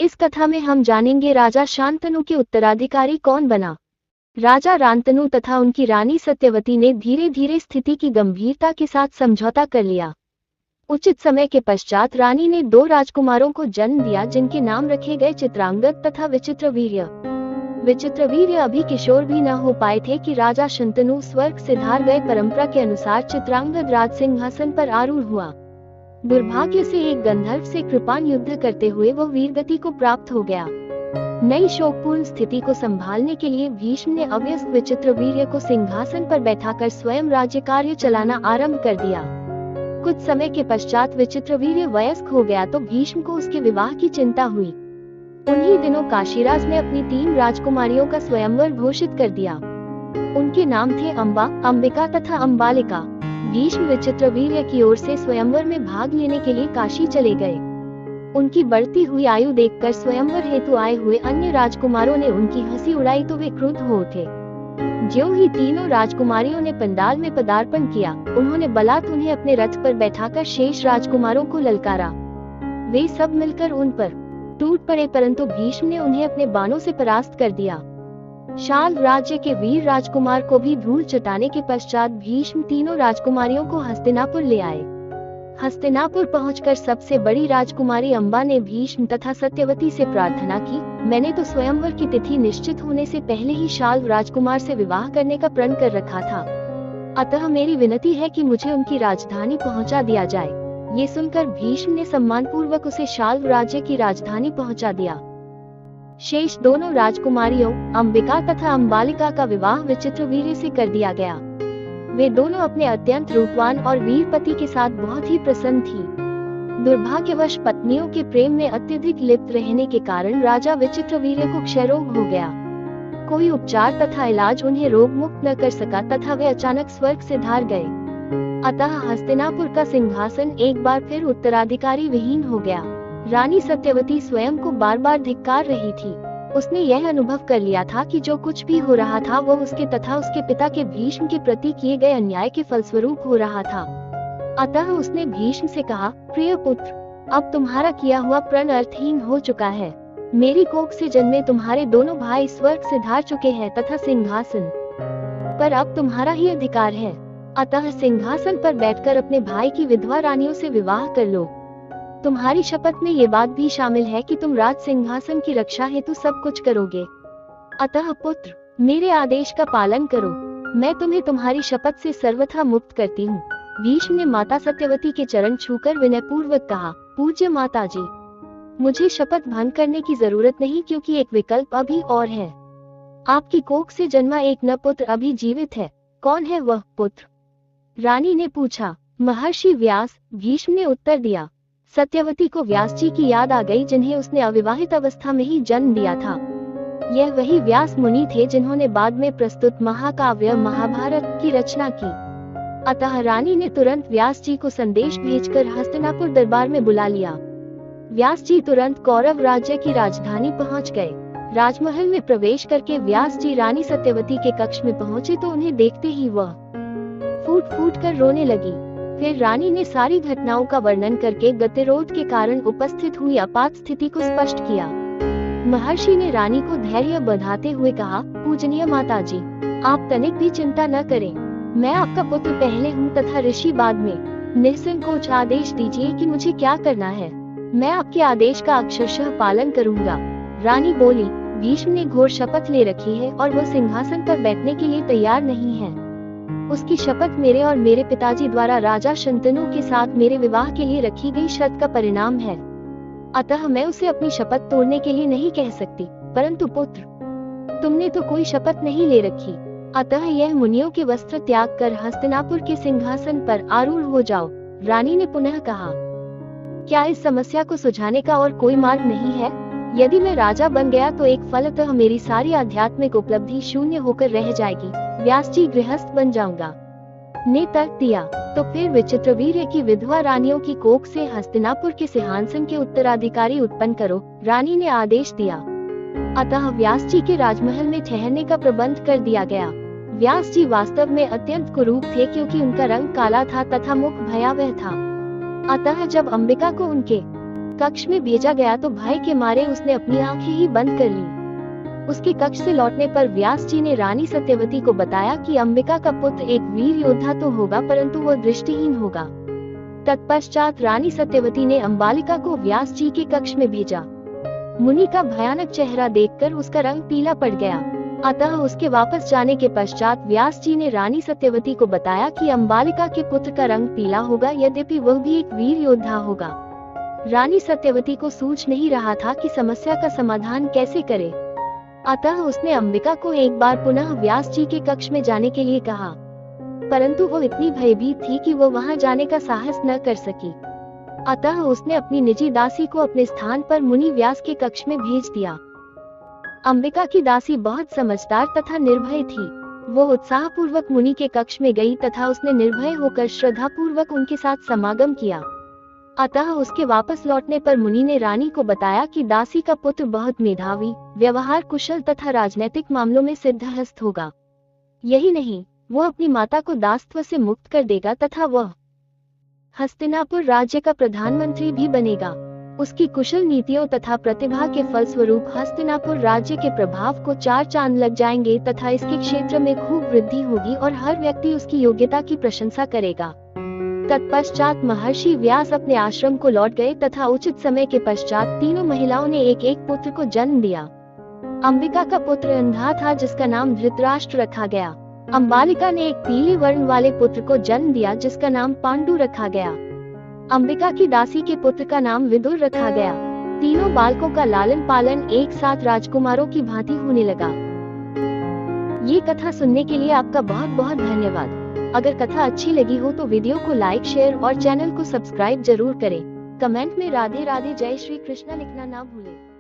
इस कथा में हम जानेंगे राजा शांतनु के उत्तराधिकारी कौन बना। राजा रांतनु तथा उनकी रानी सत्यवती ने धीरे धीरे स्थिति की गंभीरता के साथ समझौता कर लिया। उचित समय के पश्चात रानी ने 2 राजकुमारों को जन्म दिया, जिनके नाम रखे गए चित्रांगद तथा विचित्रवीर्य। विचित्रवीर्य अभी किशोर भी न हो पाए थे कि राजा शांतनु स्वर्ग से धार गए। परंपरा के अनुसार चित्रांगद राज सिंहासन पर आरूढ़ हुआ। दुर्भाग्य से एक गंधर्व से कृपाण युद्ध करते हुए वह वीरगति को प्राप्त हो गया। नई शोकपूर्ण स्थिति को संभालने के लिए भीष्म ने अव्यस्त विचित्रवीर्य को सिंहासन पर बैठाकर स्वयं राज्य कार्य चलाना आरंभ कर दिया। कुछ समय के पश्चात विचित्रवीर्य वयस्क हो गया तो भीष्म को उसके विवाह की चिंता हुई। उन्हीं दिनों काशीराज ने अपनी 3 राजकुमारियों का स्वयंवर घोषित कर दिया। उनके नाम थे अम्बा, अंबिका तथा अम्बालिका। भीष्म विचित्रवीर्य की ओर से स्वयंवर में भाग लेने के लिए काशी चले गए। उनकी बढ़ती हुई आयु देखकर स्वयंवर हेतु आए हुए अन्य राजकुमारों ने उनकी हंसी उड़ाई तो वे क्रुद्ध हो उठे। ज्यों ही तीनों राजकुमारियों ने पंडाल में पदार्पण किया, उन्होंने बलात् उन्हें अपने रथ पर बैठाकर शेष राजकुमारों को ललकारा। वे सब मिलकर उन पर टूट पड़े, परंतु भीष्म ने उन्हें अपने बाणों से परास्त कर दिया। शाल राज्य के वीर राजकुमार को भी धूल चटाने के पश्चात भीष्म तीनों राजकुमारियों को हस्तिनापुर ले आए। हस्तिनापुर पहुंचकर सबसे बड़ी राजकुमारी अम्बा ने भीष्म तथा सत्यवती से प्रार्थना की, मैंने तो स्वयंवर की तिथि निश्चित होने से पहले ही शाल राजकुमार से विवाह करने का प्रण कर रखा था, अतः मेरी विनती है कि मुझे उनकी राजधानी पहुंचा दिया जाए। ये सुनकर भीष्म ने सम्मानपूर्वक उसे शाल राज्य की राजधानी पहुंचा दिया। शेष दोनों राजकुमारियों अंबिका तथा अम्बालिका का विवाह विचित्रवीर्य से कर दिया गया। वे दोनों अपने अत्यंत रूपवान और वीर पति के साथ बहुत ही प्रसन्न थी। दुर्भाग्यवश पत्नियों के प्रेम में अत्यधिक लिप्त रहने के कारण राजा विचित्रवीर्य को क्षय रोग हो गया। कोई उपचार तथा इलाज उन्हें रोग मुक्त न कर सका तथा वे अचानक स्वर्ग से धार गए। अतः हस्तिनापुर का सिंहासन एक बार फिर उत्तराधिकारी विहीन हो गया। रानी सत्यवती स्वयं को बार बार धिक्कार रही थी। उसने यह अनुभव कर लिया था कि जो कुछ भी हो रहा था वो उसके तथा उसके पिता के भीष्म के प्रति किए गए अन्याय के फलस्वरूप हो रहा था। अतः उसने भीष्म से कहा, प्रिय पुत्र, अब तुम्हारा किया हुआ प्रण अर्थहीन हो चुका है। मेरी कोख से जन्मे तुम्हारे दोनों भाई स्वर्ग से धार चुके हैं तथा सिंहासन पर अब तुम्हारा ही अधिकार है। अतः सिंहासन पर बैठकर अपने भाई की विधवा रानियों से विवाह कर लो। तुम्हारी शपथ में ये बात भी शामिल है कि तुम राज सिंहासन की रक्षा हेतु सब कुछ करोगे। अतः पुत्र, मेरे आदेश का पालन करो। मैं तुम्हें तुम्हारी शपथ से सर्वथा मुक्त करती हूँ। भीष्म ने माता सत्यवती के चरण छूकर विनयपूर्वक कहा, पूज्य माता जी, मुझे शपथ भंग करने की जरूरत नहीं, क्योंकि एक विकल्प अभी और है। आपकी कोख से जन्मा एक न पुत्र अभी जीवित है। कौन है वह पुत्र? रानी ने पूछा। महर्षि व्यास, भीष्म ने उत्तर दिया। सत्यवती को व्यास जी की याद आ गई, जिन्हें उसने अविवाहित अवस्था में ही जन्म दिया था। यह वही व्यास मुनि थे जिन्होंने बाद में प्रस्तुत महाकाव्य महाभारत की रचना की। अतः रानी ने तुरंत व्यास जी को संदेश भेजकर हस्तिनापुर दरबार में बुला लिया। व्यास जी तुरंत कौरव राज्य की राजधानी पहुंच गए। राजमहल में प्रवेश करके व्यास जी रानी सत्यवती के कक्ष में पहुंचे तो उन्हें देखते ही वह फूट फूट कर रोने लगी। फिर रानी ने सारी घटनाओं का वर्णन करके गतिरोध के कारण उपस्थित हुई आपात स्थिति को स्पष्ट किया। महर्षि ने रानी को धैर्य बंधाते हुए कहा, पूजनीय माता जी, आप तनिक भी चिंता न करें। मैं आपका पुत्र पहले हूँ तथा ऋषि बाद में। निसंकोच आदेश दीजिए कि मुझे क्या करना है। मैं आपके आदेश का अक्षरशः पालन करूँगा। रानी बोली, भीष्म ने घोर शपथ ले रखी है और वह सिंहासन पर बैठने के लिए तैयार नहीं है। उसकी शपथ मेरे और मेरे पिताजी द्वारा राजा शांतनु के साथ मेरे विवाह के लिए रखी गई शर्त का परिणाम है। अतः मैं उसे अपनी शपथ तोड़ने के लिए नहीं कह सकती। परंतु पुत्र, तुमने तो कोई शपथ नहीं ले रखी, अतः यह मुनियों के वस्त्र त्याग कर हस्तिनापुर के सिंहासन पर आरूढ़ हो जाओ। रानी ने पुनः कहा, क्या इस समस्या को सुझाने का और कोई मार्ग नहीं है? यदि मैं राजा बन गया तो एक फलतः मेरी सारी आध्यात्मिक उपलब्धि शून्य होकर रह जाएगी। व्यास जी गृहस्थ बन जाऊंगा। ने तर्क दिया। तो फिर विचित्रवीर्य की विधवा रानियों की कोख से हस्तिनापुर के सिंहासन के उत्तराधिकारी उत्पन्न करो, रानी ने आदेश दिया। अतः व्यास जी के राजमहल में ठहरने का प्रबंध कर दिया गया। व्यास जी वास्तव में अत्यंत कुरूप थे, क्योंकि उनका रंग काला था तथा मुख भयावह था। अतः जब अंबिका को उनके कक्ष में भेजा गया तो भय के मारे उसने अपनी आंखें ही बंद कर ली। उसके कक्ष से लौटने पर व्यास जी ने रानी सत्यवती को बताया कि अंबिका का पुत्र एक वीर योद्धा तो होगा परंतु वह दृष्टिहीन होगा। तत्पश्चात रानी सत्यवती ने अंबालिका को व्यास जी के कक्ष में भेजा। मुनि का भयानक चेहरा देखकर उसका रंग पीला पड़ गया। अतः उसके वापस जाने के पश्चात व्यास जी ने रानी सत्यवती को बताया कि अंबालिका के पुत्र का रंग पीला होगा, यद्यपि वह भी एक वीर योद्धा होगा। रानी सत्यवती को सूझ नहीं रहा था कि समस्या का समाधान कैसे करे। अतः उसने अंबिका को एक बार पुनः व्यास जी के कक्ष में जाने के लिए कहा, परंतु वो इतनी भयभीत थी कि वो वहां जाने का साहस न कर सकी। अतः उसने अपनी निजी दासी को अपने स्थान पर मुनि व्यास के कक्ष में भेज दिया। अंबिका की दासी बहुत समझदार तथा निर्भय थी। वो उत्साहपूर्वक मुनि के कक्ष में गई तथा उसने निर्भय होकर श्रद्धापूर्वक उनके साथ समागम किया। अतः उसके वापस लौटने पर मुनि ने रानी को बताया कि दासी का पुत्र बहुत मेधावी, व्यवहार कुशल तथा राजनीतिक मामलों में सिद्धहस्त होगा। यही नहीं, वो अपनी माता को दासत्व से मुक्त कर देगा तथा वह हस्तिनापुर राज्य का प्रधानमंत्री भी बनेगा। उसकी कुशल नीतियों तथा प्रतिभा के फलस्वरूप हस्तिनापुर राज्य के प्रभाव को 4 चांद लग जाएंगे तथा इसके क्षेत्र में खूब वृद्धि होगी और हर व्यक्ति उसकी योग्यता की प्रशंसा करेगा। तत्पश्चात महर्षि व्यास अपने आश्रम को लौट गए तथा उचित समय के पश्चात तीनों महिलाओं ने एक एक पुत्र को जन्म दिया। अंबिका का पुत्र अंधा था जिसका नाम धृतराष्ट्र रखा गया। अंबालिका ने एक पीले वर्ण वाले पुत्र को जन्म दिया जिसका नाम पांडु रखा गया। अंबिका की दासी के पुत्र का नाम विदुर रखा गया। तीनों बालकों का लालन पालन एक साथ राजकुमारों की भांति होने लगा। ये कथा सुनने के लिए आपका बहुत बहुत धन्यवाद। अगर कथा अच्छी लगी हो तो वीडियो को लाइक, शेयर और चैनल को सब्सक्राइब जरूर करें। कमेंट में राधे राधे जय श्री कृष्ण लिखना ना भूलें।